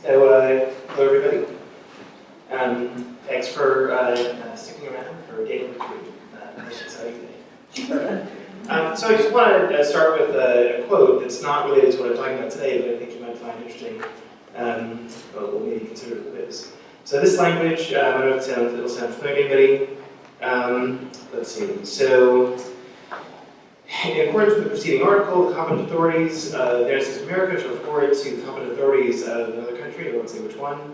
Hello everybody. Thanks for sticking around for day number 3. That's exciting day. So I just want to start with a quote that's not related to what I'm talking about today, but I think you might find interesting. We'll maybe consider it quiz. So this language, I don't know if it'll sound familiar to anybody. Let's see. So in accordance with the preceding article, the competent authorities of the United States of America shall report to the competent authorities of another country, I won't say which one,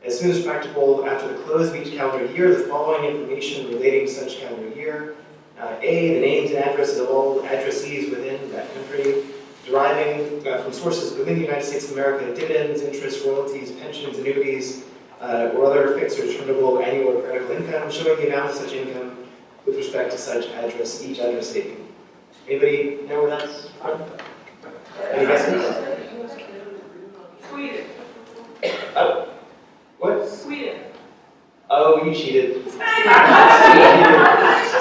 as soon as practicable after the close of each calendar year, the following information relating to such calendar year. A, the names and addresses of all addressees within that country, deriving from sources within the United States of America, dividends, interest, royalties, pensions, annuities, or other fixed or determinable annual or periodical income, showing the amount of such income with respect to such address, each addressee. Anybody know where that's from? Any guesses? Sweden. Oh, what? Sweden. Oh, you cheated. So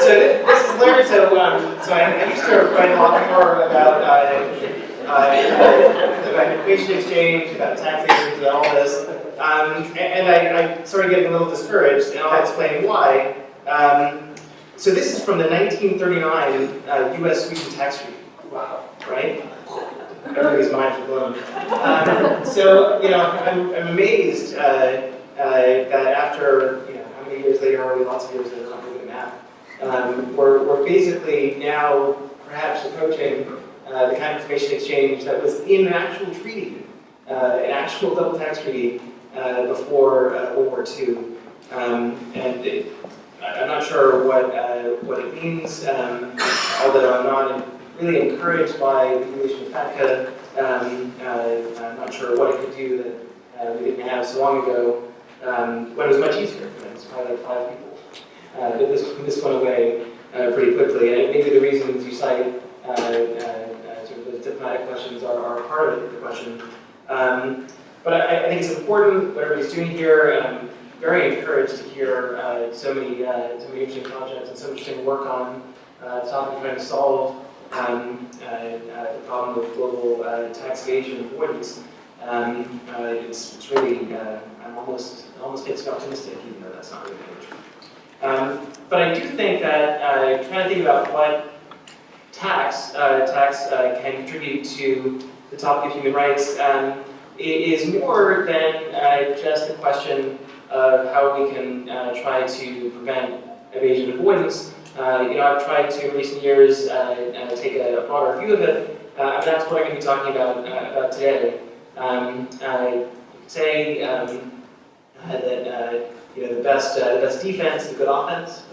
this is hilarious. So I used to write a lot more about information exchange, about tax havens, about all this, and I started getting a little discouraged, and I'll explain why. So this is from the 1939 U.S.-Sweden tax treaty. Wow, right? Everybody's minds are blown. So I'm amazed that after how many years later, already lots of years later, I'm not doing math. We're basically now perhaps approaching the kind of information exchange that was in an actual treaty, an actual double tax treaty before World War II, and I'm not sure what it means, although I'm not really encouraged by the creation of FATCA. I'm not sure what it could do that we didn't have so long ago, when it was much easier. It's probably like 5 people. But this went away pretty quickly, and maybe the reasons you cite, sort of the diplomatic questions, are part of the question. But I think it's important what everybody's doing here, and I'm very encouraged to hear so many interesting projects and so interesting work on the topic of trying to solve the problem of global tax evasion and avoidance. It's really, I'm almost makes me optimistic, even though that's not really true. But I do think that trying to think about what tax can contribute to the topic of human rights is more than just a question of how we can try to prevent evasion and avoidance. I've tried to, in recent years, take a broader view of it, and that's what I'm going to be talking about today. I say that the best defense is a good offense.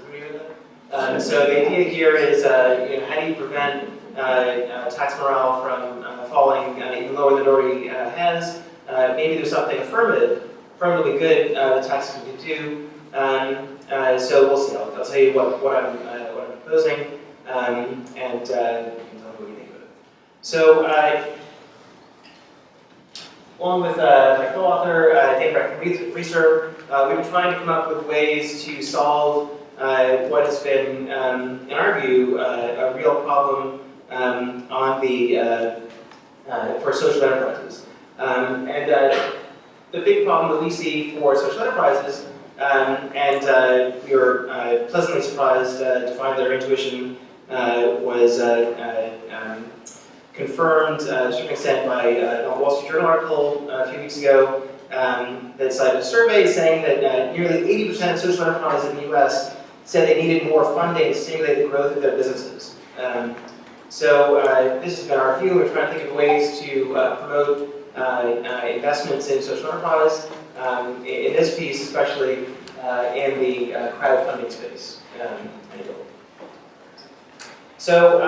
So the idea here is how do you prevent tax morale from falling even lower than it already has? Maybe there's something affirmatively good the tax can do. So we'll see. I'll tell you what I'm proposing, and you can tell me what you think of it. So, along with my co-author, Dan Reeser, we've been trying to come up with ways to solve what has been, in our view, a real problem on for social enterprises. The big problem that we see for social enterprises, and we were pleasantly surprised to find their intuition was confirmed to a certain extent by a Wall Street Journal article a few weeks ago that cited a survey saying that nearly 80% of social enterprises in the U.S. said they needed more funding to stimulate the growth of their businesses. So this has been our view. We're trying to think of ways to promote investments in social enterprise, in this piece especially in the crowdfunding space. So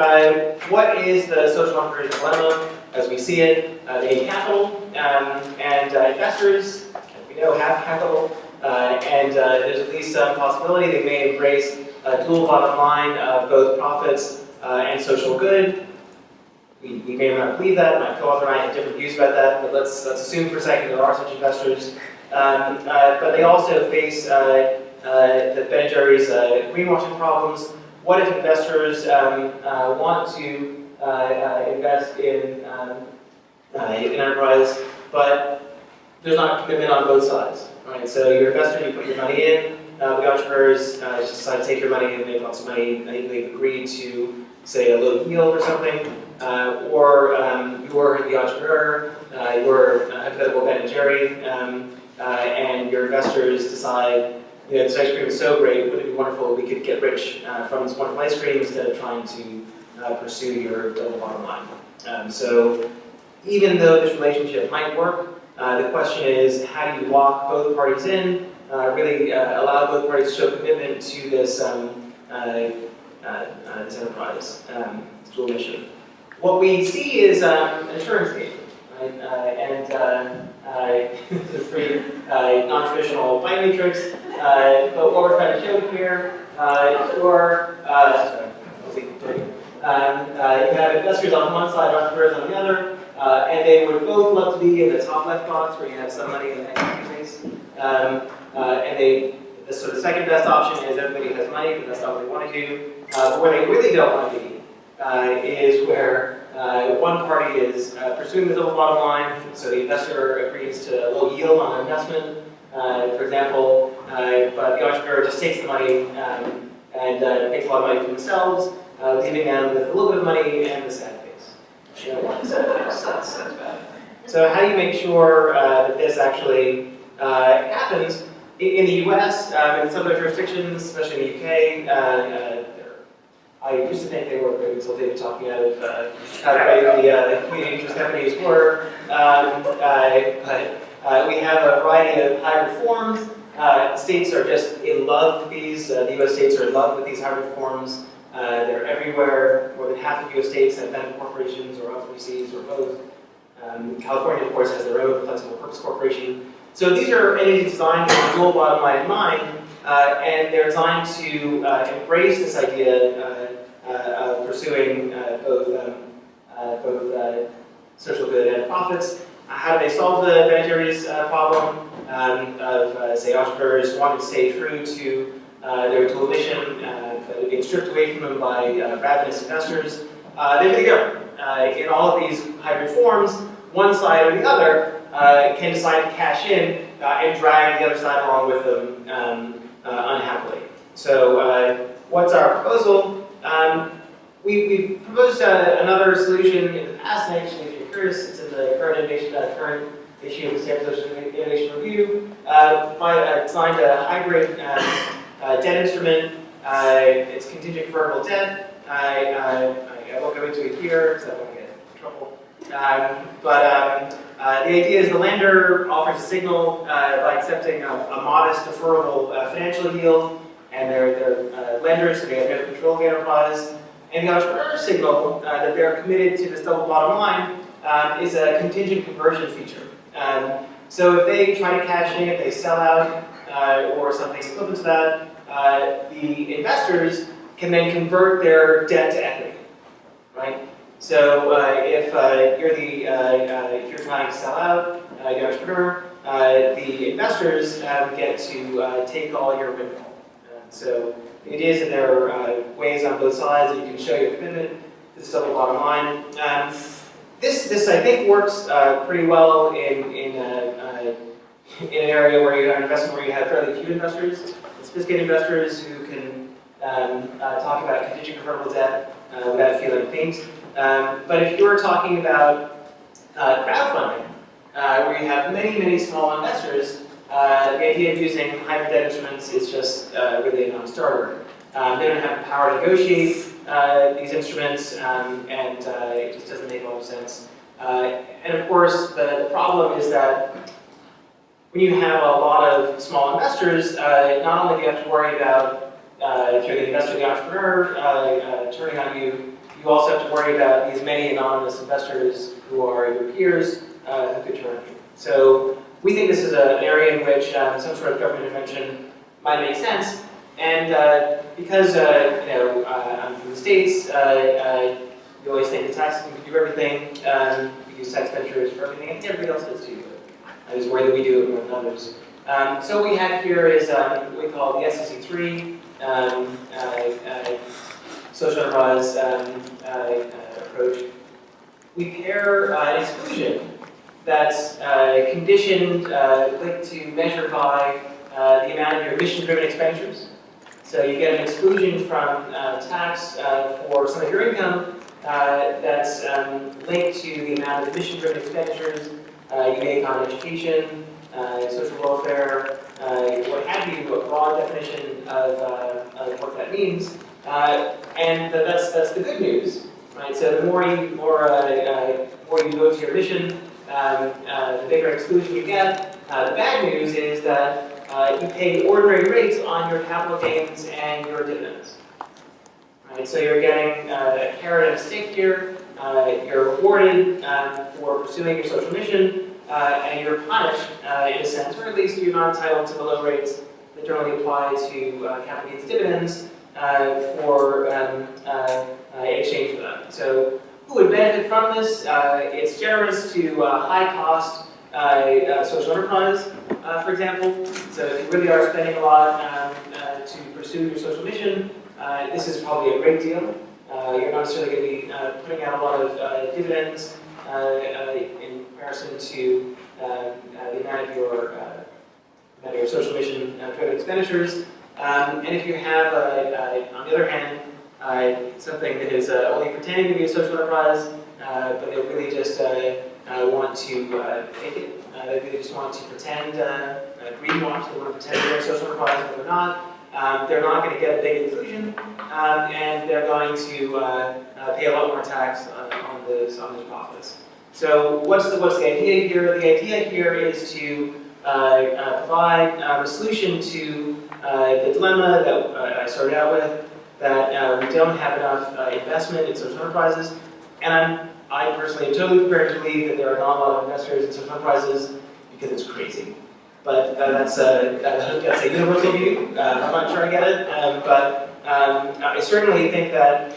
what is the social entrepreneur's dilemma as we see it? They need capital, and investors, as we know, have capital, and there's at least some possibility they may embrace a dual bottom line of both profits and social good. We may or may not believe that. My co-author and I have different views about that, but let's assume for a second there are such investors. But they also face the Ben & Jerry's greenwashing problems. What if investors want to invest in enterprise, but there's not a commitment on both sides, right? So your investor, you put your money in, the entrepreneurs just decide to take your money and make lots of money. They've agreed to, say, a low yield or something, or you're the entrepreneur, you're a hypothetical Ben and Jerry, and your investors decide, you know, this ice cream is so great, wouldn't it be wonderful if we could get rich from this wonderful ice cream instead of trying to pursue your double bottom line. So even though this relationship might work, the question is, how do you lock both parties in, really allow both parties to show commitment to this, this enterprise, dual mission. What we see is an insurance game, right? It's a pretty non-traditional pie matrix, but what we're trying to show here, you have investors on one side, entrepreneurs on the other, and they would both love to be in the top left box where you have some money in the equity space. The sort of second best option is everybody has money, but that's not what they want to do. But where they really don't want to be is where one party is pursuing the double bottom line, so the investor agrees to a low yield on their investment, for example, but the entrepreneur just takes the money and makes a lot of money for themselves, leaving them with a little bit of money and the sad face. You don't want the sad face, that's bad. So how do you make sure that this actually happens? In the US, in some other jurisdictions, especially in the UK, I used to think they were good until they were talking out of how great the community interest companies were. But we have a variety of hybrid forms. States are just in love with these. The US states are in love with these hybrid forms. They're everywhere. More than half of US states have benefit corporations or LLCs or both. California, of course, has their own flexible purpose corporation. So these are entities designed with a dual bottom line in mind, and they're designed to embrace this idea of pursuing both social good and profits. How do they solve the Ben & Jerry's problem of, say, entrepreneurs wanting to stay true to their dual mission, but being stripped away from them by ravenous investors? There they go. In all of these hybrid forms, one side or the other can decide to cash in and drag the other side along with them unhappily. So what's our proposal? We proposed another solution in the past, and actually, if you're curious, it's in the current issue of the Symposium Innovation Review. Designed a hybrid debt instrument. It's contingent convertible debt. I won't go into it here because I don't want to get in trouble. The idea is the lender offers a signal by accepting a modest deferrable financial yield, and they're lenders, so they have no control of the enterprise. And the entrepreneur signal that they're committed to this double bottom line is a contingent conversion feature. So if they try to cash in, if they sell out, or something equivalent to that, the investors can then convert their debt to equity, right? So if you're trying to sell out, the entrepreneur, the investors get to take all your windfall. So the idea is that there are ways on both sides that you can show your commitment to this double bottom line. This I think works pretty well in an area where you have an investment where you have fairly few investors, sophisticated investors who can talk about contingent convertible debt without feeling faint. But if you're talking about crowdfunding, where you have many, many small investors, the idea of using hybrid debt instruments is just really a non-starter. They don't have the power to negotiate these instruments, and it just doesn't make a lot of sense. And of course, the problem is that when you have a lot of small investors, not only do you have to worry about, if you're the investor, the entrepreneur, turning on you, you also have to worry about these many anonymous investors who are your peers who could turn on you. So we think this is an area in which some sort of government intervention might make sense. And because I'm from the States, you always think the tax can do everything. We use tax ventures for everything, and everybody else does too. I was worried that we do it more than others. So what we have here is what we call the SEC3 social enterprise approach. We pair an exclusion that's conditioned, linked to, measured by the amount of your mission-driven expenditures. So you get an exclusion from tax for some of your income that's linked to the amount of mission-driven expenditures you make on education, social welfare, what have you, a broad definition of what that means. And that's the good news, right? So the more you go to your mission, the bigger exclusion you get. The bad news is that you pay ordinary rates on your capital gains and your dividends. Right? So you're getting a carrot and a stick here. You're rewarded for pursuing your social mission, and you're punished in a sense, or at least you're not entitled to the low rates that generally apply to capital gains dividends in exchange for that. So who would benefit from this? It's generous to high-cost social enterprise, for example. So if you really are spending a lot to pursue your social mission, this is probably a great deal. You're not necessarily going to be putting out a lot of dividends in comparison to the amount of your social mission driven expenditures. And if you have, on the other hand, something that is only pretending to be a social enterprise, but they really just want to fake it. They just want to pretend, greenwash, they want to pretend they're a social enterprise, but they're not. They're not going to get a big inclusion, and they're going to pay a lot more tax on those profits. So what's the idea here? The idea here is to provide a solution to the dilemma that I started out with, that we don't have enough investment in social enterprises, and I personally am totally prepared to believe that there are not a lot of investors in social enterprises because it's crazy. But that's a universal view. I'm not sure I get it, but I certainly think that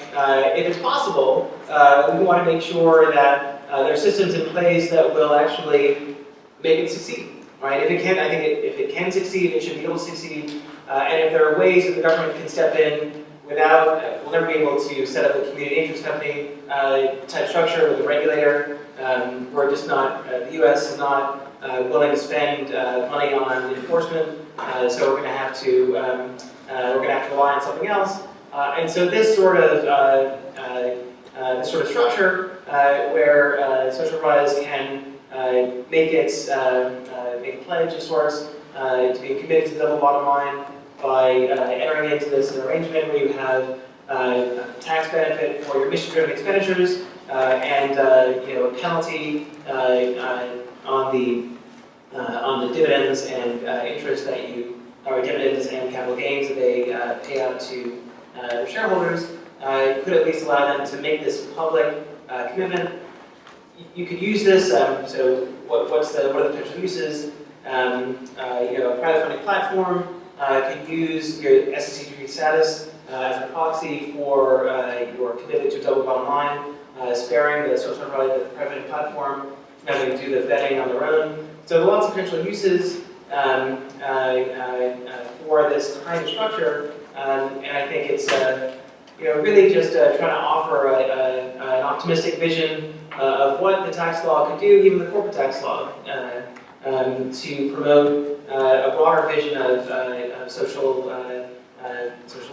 if it's possible, we want to make sure that there are systems in place that will actually make it succeed. Right? If it can, I think if it can succeed, it should be able to succeed. And if there are ways that the government can step in without, we'll never be able to set up a community interest company type structure with a regulator. We're just not, the U.S. is not willing to spend money on enforcement, so we're going to have to rely on something else. And so this sort of structure where social enterprise can make a pledge of sorts to be committed to the double bottom line by entering into this arrangement where you have tax benefit for your mission-driven expenditures and a penalty on the dividends and interest that you, or dividends and capital gains that they pay out to their shareholders. You could at least allow them to make this public commitment. You could use this. So what are the potential uses? A crowdfunding platform could use your SEC status as a proxy for your commitment to a double bottom line, sparing the social enterprise, the private platform, having to do the vetting on their own. So there are lots of potential uses for this kind of structure, and I think it's really just trying to offer an optimistic vision of what the tax law could do, even the corporate tax law, to promote a broader vision of social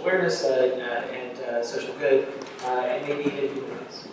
awareness and social good, and maybe even human rights.